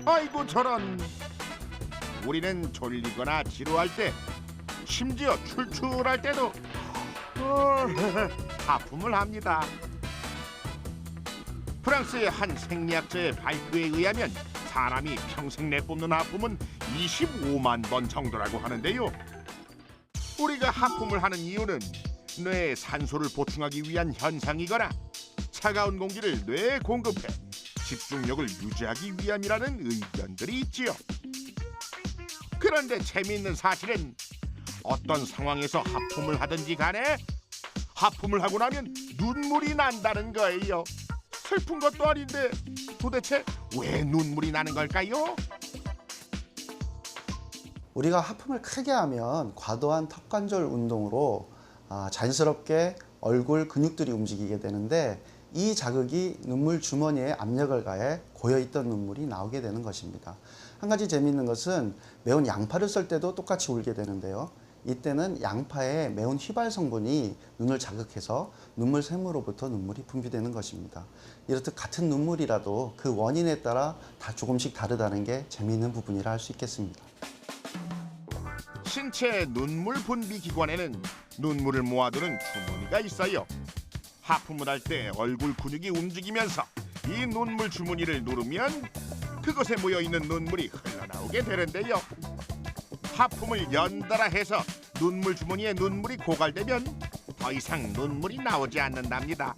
아이고 저런. 우리는 졸리거나 지루할 때, 심지어 출출할 때도 하품을 합니다. 프랑스의 한 생리학자의 발표에 의하면 사람이 평생 내뿜는 하품은 25만 번 정도라고 하는데요. 우리가 하품을 하는 이유는 뇌에 산소를 보충하기 위한 현상이거나 차가운 공기를 뇌에 공급해 집중력을 유지하기 위함이라는 의견들이 있지요. 그런데 재미있는 사실은 어떤 상황에서 하품을 하든지 간에 하품을 하고 나면 눈물이 난다는 거예요. 슬픈 것도 아닌데 도대체 왜 눈물이 나는 걸까요? 우리가 하품을 크게 하면 과도한 턱관절 운동으로 자연스럽게 얼굴 근육들이 움직이게 되는데, 이 자극이 눈물 주머니에 압력을 가해 고여있던 눈물이 나오게 되는 것입니다. 한 가지 재미있는 것은 매운 양파를 썰 때도 똑같이 울게 되는데요. 이때는 양파의 매운 휘발 성분이 눈을 자극해서 눈물샘으로부터 눈물이 분비되는 것입니다. 이렇듯 같은 눈물이라도 그 원인에 따라 다 조금씩 다르다는 게 재미있는 부분이라 할 수 있겠습니다. 신체 눈물 분비 기관에는 눈물을 모아두는 주머니가 있어요. 하품을 할 때 얼굴 근육이 움직이면서 이 눈물 주머니를 누르면 그곳에 모여있는 눈물이 흘러나오게 되는데요. 하품을 연달아 해서 눈물 주머니에 눈물이 고갈되면 더 이상 눈물이 나오지 않는답니다.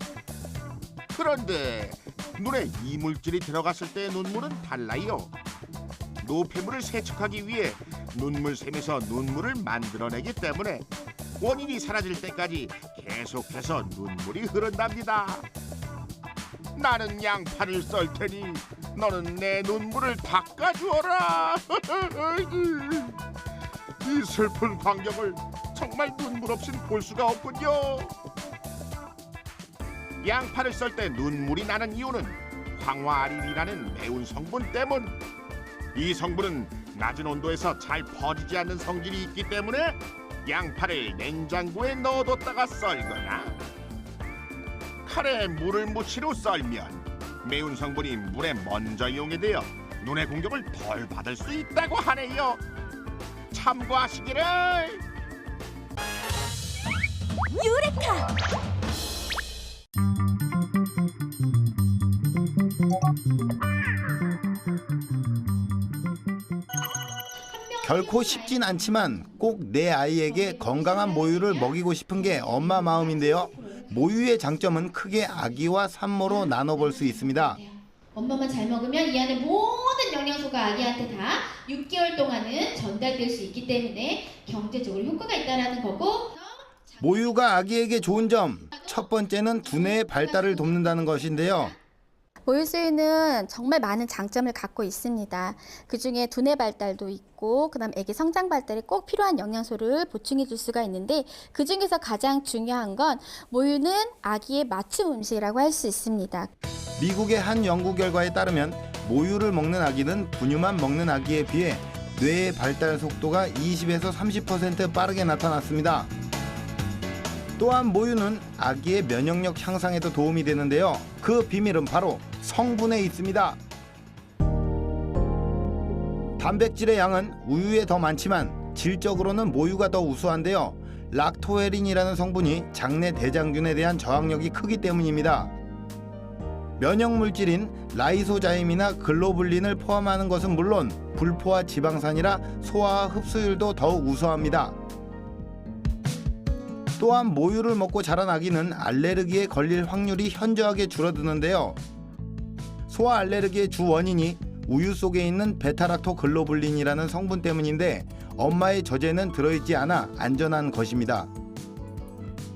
그런데 눈에 이물질이 들어갔을 때의 눈물은 달라요. 노폐물을 세척하기 위해 눈물샘에서 눈물을 만들어내기 때문에 원인이 사라질 때까지 계속해서 눈물이 흐른답니다. 나는 양파를 썰 테니 너는 내 눈물을 닦아주어라. 이 슬픈 광경을 정말 눈물 없인 볼 수가 없군요. 양파를 썰 때 눈물이 나는 이유는 황화알인이라는 매운 성분 때문. 이 성분은 낮은 온도에서 잘 퍼지지 않는 성질이 있기 때문에 양파를 냉장고에 넣어뒀다가 썰거나 칼에 물을 묻히고 썰면 매운 성분이 물에 먼저 이용되어 눈의 공격을 덜 받을 수 있다고 하네요. 참고하시기를. 유레카! 결코 쉽진 않지만 꼭 내 아이에게 건강한 모유를 먹이고 싶은 게 엄마 마음인데요. 모유의 장점은 크게 아기와 산모로 나눠볼 수 있습니다. 엄마만 잘 먹으면 이 안에 모든 영양소가 아기한테 다 6개월 동안은 전달될 수 있기 때문에 경제적으로 효과가 있다는 거고, 모유가 아기에게 좋은 점, 첫 번째는 두뇌의 발달을 돕는다는 것인데요. 모유수유는 정말 많은 장점을 갖고 있습니다. 그중에 두뇌 발달도 있고, 그다음 아기 성장 발달에 꼭 필요한 영양소를 보충해 줄 수가 있는데, 그중에서 가장 중요한 건 모유는 아기의 맞춤 음식이라고 할 수 있습니다. 미국의 한 연구 결과에 따르면 모유를 먹는 아기는 분유만 먹는 아기에 비해 뇌의 발달 속도가 20에서 30% 빠르게 나타났습니다. 또한 모유는 아기의 면역력 향상에도 도움이 되는데요. 그 비밀은 바로 성분에 있습니다. 단백질의 양은 우유에 더 많지만 질적으로는 모유가 더 우수한데요. 락토에린이라는 성분이 장내 대장균에 대한 저항력이 크기 때문입니다. 면역 물질인 라이소자임이나 글로불린을 포함하는 것은 물론 불포화 지방산이라 소화와 흡수율도 더욱 우수합니다. 또한 모유를 먹고 자란 아기는 알레르기에 걸릴 확률이 현저하게 줄어드는데요. 소아 알레르기의 주 원인이 우유 속에 있는 베타락토글로불린이라는 성분 때문인데 엄마의 젖에는 들어있지 않아 안전한 것입니다.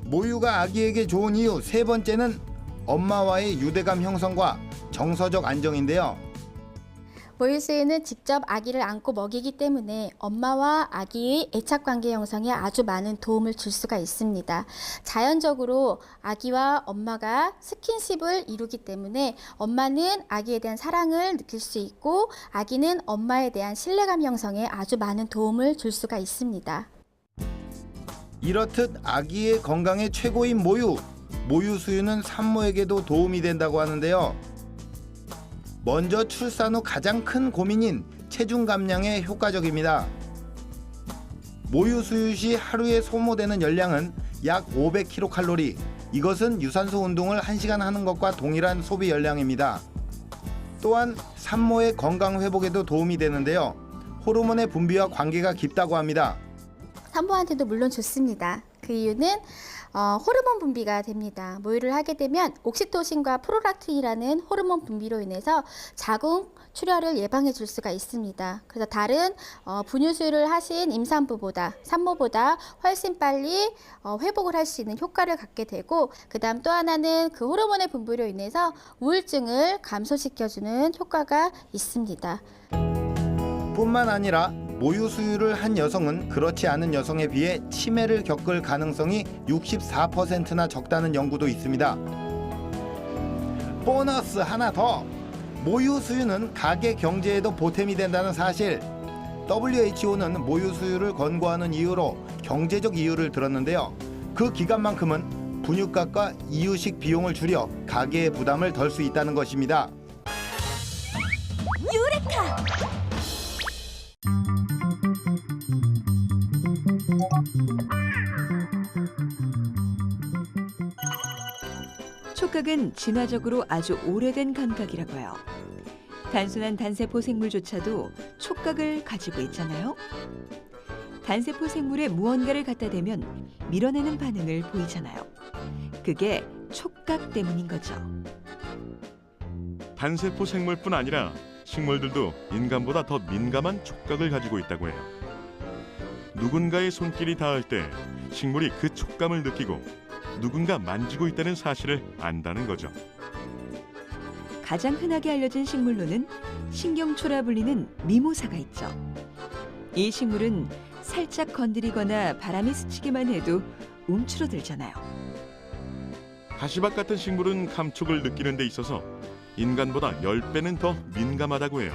모유가 아기에게 좋은 이유 세 번째는 엄마와의 유대감 형성과 정서적 안정인데요. 모유수유는 직접 아기를 안고 먹이기 때문에 엄마와 아기의 애착관계 형성에 아주 많은 도움을 줄 수가 있습니다. 자연적으로 아기와 엄마가 스킨십을 이루기 때문에 엄마는 아기에 대한 사랑을 느낄 수 있고 아기는 엄마에 대한 신뢰감 형성에 아주 많은 도움을 줄 수가 있습니다. 이렇듯 아기의 건강에 최고인 모유. 모유 수유는 산모에게도 도움이 된다고 하는데요. 먼저 출산 후 가장 큰 고민인 체중 감량에 효과적입니다. 모유 수유 시 하루에 소모되는 열량은 약 500kcal. 이것은 유산소 운동을 1시간 하는 것과 동일한 소비 열량입니다. 또한 산모의 건강 회복에도 도움이 되는데요. 호르몬의 분비와 관계가 깊다고 합니다. 산모한테도 물론 좋습니다. 그 이유는 호르몬 분비가 됩니다. 모유를 하게 되면 옥시토신과 프롤락틴이라는 호르몬 분비로 인해서 자궁 출혈을 예방해 줄 수가 있습니다. 그래서 다른 분유 수유를 하신 임산부보다 산모보다 훨씬 빨리 회복을 할 수 있는 효과를 갖게 되고, 그다음 또 하나는 그 호르몬의 분비로 인해서 우울증을 감소시켜주는 효과가 있습니다. 뿐만 아니라 모유 수유를 한 여성은 그렇지 않은 여성에 비해 치매를 겪을 가능성이 64%나 적다는 연구도 있습니다. 보너스 하나 더! 모유 수유는 가계 경제에도 보탬이 된다는 사실. WHO는 모유 수유를 권고하는 이유로 경제적 이유를 들었는데요. 그 기간만큼은 분유값과 이유식 비용을 줄여 가계의 부담을 덜 수 있다는 것입니다. 유레카. 촉각은 진화적으로 아주 오래된 감각이라고 해요. 단순한 단세포 생물조차도 촉각을 가지고 있잖아요. 단세포 생물에 무언가를 갖다 대면 밀어내는 반응을 보이잖아요. 그게 촉각 때문인 거죠. 단세포 생물뿐 아니라 식물들도 인간보다 더 민감한 촉각을 가지고 있다고 해요. 누군가의 손길이 닿을 때 식물이 그 촉감을 느끼고 누군가 만지고 있다는 사실을 안다는 거죠. 가장 흔하게 알려진 식물로는 신경초라 불리는 미모사가 있죠. 이 식물은 살짝 건드리거나 바람이 스치기만 해도 움츠러들잖아요. 가시박 같은 식물은 감촉을 느끼는 데 있어서 인간보다 10배는 더 민감하다고 해요.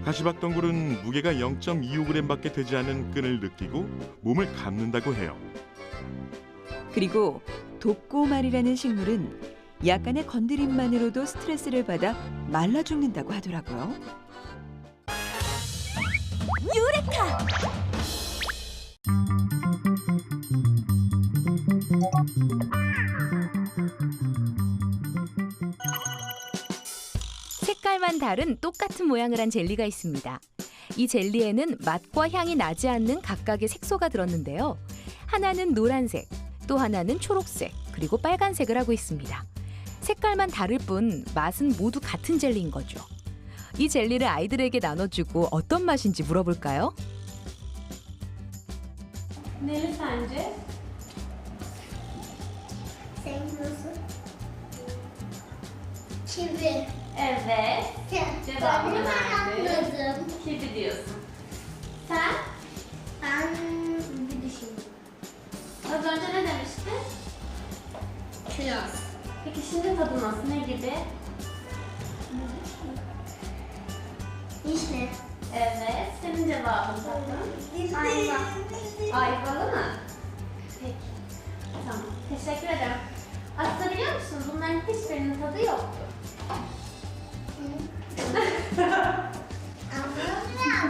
가시박 덩굴은 무게가 0.25g밖에 되지 않은 끈을 느끼고 몸을 감는다고 해요. 그리고 독고말이라는 식물은 약간의 건드림만으로도 스트레스를 받아 말라 죽는다고 하더라고요. 유레카. 색깔만 다른 똑같은 모양을 한 젤리가 있습니다. 이 젤리에는 맛과 향이 나지 않는 각각의 색소가 들었는데요. 하나는 노란색, 또 하나는 초록색, 그리고 빨간색을 하고 있습니다. 색깔만 다를 뿐 맛은 모두 같은 젤리인 거죠. 이 젤리를 아이들에게 나눠주고 어떤 맛인지 물어볼까요? Neli sence? Sevmiyorsun. Kivi. Evet. Cevabını Ben verdi. anladım. Kivi diyorsun. Sen? Ben bir düşüneyim. Az önce ne demiştin? Kiraz. Peki şimdi tadı nasıl? Ne gibi? İşte. Evet. Senin cevabın tadı. Ayva. Ayvalı mı? Peki. Tamam. Teşekkür ederim. Aslında biliyor musun? Bunların hiçbirinin tadı yoktu. Ama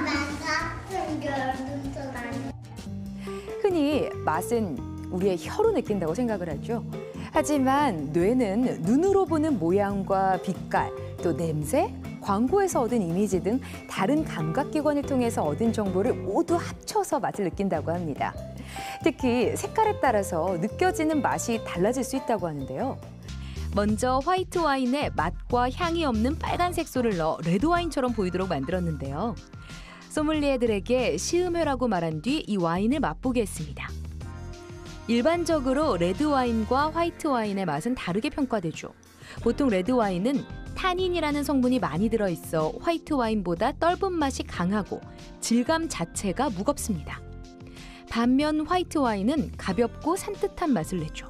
ben tattım gördüm tadını. 흔히 맛은 우리의 혀로 느낀다고 생각을 하죠. 하지만 뇌는 눈으로 보는 모양과 빛깔, 또 냄새, 광고에서 얻은 이미지 등 다른 감각기관을 통해서 얻은 정보를 모두 합쳐서 맛을 느낀다고 합니다. 특히 색깔에 따라서 느껴지는 맛이 달라질 수 있다고 하는데요. 먼저 화이트 와인에 맛과 향이 없는 빨간 색소를 넣어 레드 와인처럼 보이도록 만들었는데요. 소믈리에들에게 시음회라고 말한 뒤 이 와인을 맛보게 했습니다. 일반적으로 레드 와인과 화이트 와인의 맛은 다르게 평가되죠. 보통 레드 와인은 타닌이라는 성분이 많이 들어있어 화이트 와인보다 떫은 맛이 강하고 질감 자체가 무겁습니다. 반면 화이트 와인은 가볍고 산뜻한 맛을 내죠.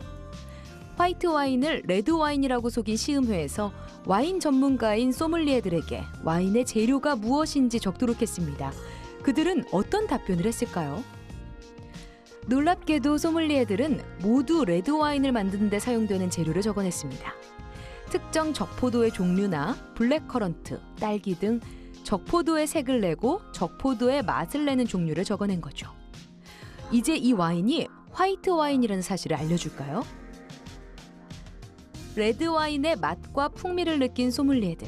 화이트 와인을 레드 와인이라고 속인 시음회에서 와인 전문가인 소믈리에들에게 와인의 재료가 무엇인지 적도록 했습니다. 그들은 어떤 답변을 했을까요? 놀랍게도 소믈리에들은 모두 레드 와인을 만드는 데 사용되는 재료를 적어냈습니다. 특정 적포도의 종류나 블랙커런트, 딸기 등 적포도의 색을 내고 적포도의 맛을 내는 종류를 적어낸 거죠. 이제 이 와인이 화이트 와인이라는 사실을 알려줄까요? 레드 와인의 맛과 풍미를 느낀 소믈리에들.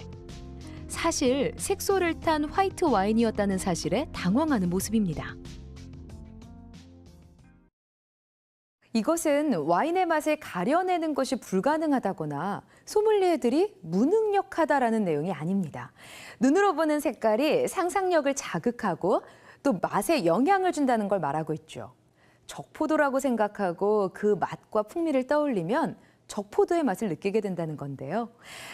사실 색소를 탄 화이트 와인이었다는 사실에 당황하는 모습입니다. 이것은 와인의 맛을 가려내는 것이 불가능하다거나 소믈리에들이 무능력하다라는 내용이 아닙니다. 눈으로 보는 색깔이 상상력을 자극하고 또 맛에 영향을 준다는 걸 말하고 있죠. 적포도라고 생각하고 그 맛과 풍미를 떠올리면 적포도의 맛을 느끼게 된다는 건데요.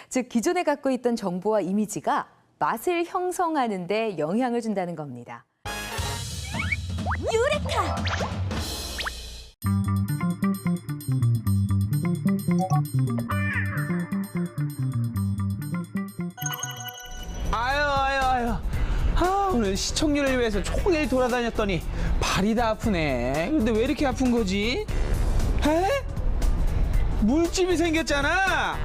즉 기존에 갖고 있던 정보와 이미지가 맛을 형성하는 데 영향을 준다는 겁니다. 유레카! 아유. 오늘 시청률을 위해서 종일 돌아다녔더니 발이 다 아프네. 근데 왜 이렇게 아픈 거지? 에? 물집이 생겼잖아.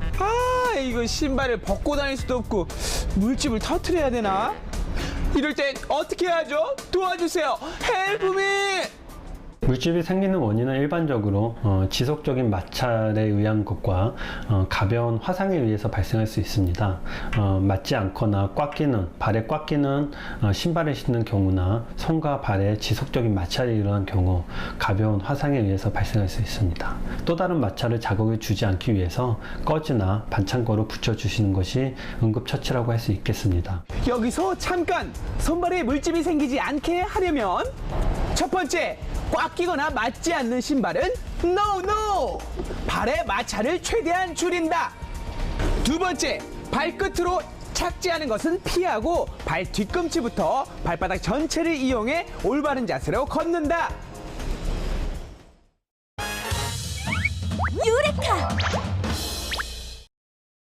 이거 신발을 벗고 다닐 수도 없고 물집을 터트려야 되나? 이럴 땐 어떻게 하죠? 도와주세요. 헬프미! 물집이 생기는 원인은 일반적으로 지속적인 마찰에 의한 것과 가벼운 화상에 의해서 발생할 수 있습니다. 맞지 않거나 발에 꽉 끼는 신발을 신는 경우나 손과 발에 지속적인 마찰이 일어난 경우 가벼운 화상에 의해서 발생할 수 있습니다. 또 다른 마찰을 자극을 주지 않기 위해서 꺼즈나 반창고로 붙여주시는 것이 응급처치라고 할 수 있겠습니다. 여기서 잠깐! 손발에 물집이 생기지 않게 하려면 첫 번째, 꽉 끼거나 맞지 않는 신발은 NO! 발의 마찰을 최대한 줄인다. 두 번째, 발끝으로 착지하는 것은 피하고 발 뒤꿈치부터 발바닥 전체를 이용해 올바른 자세로 걷는다.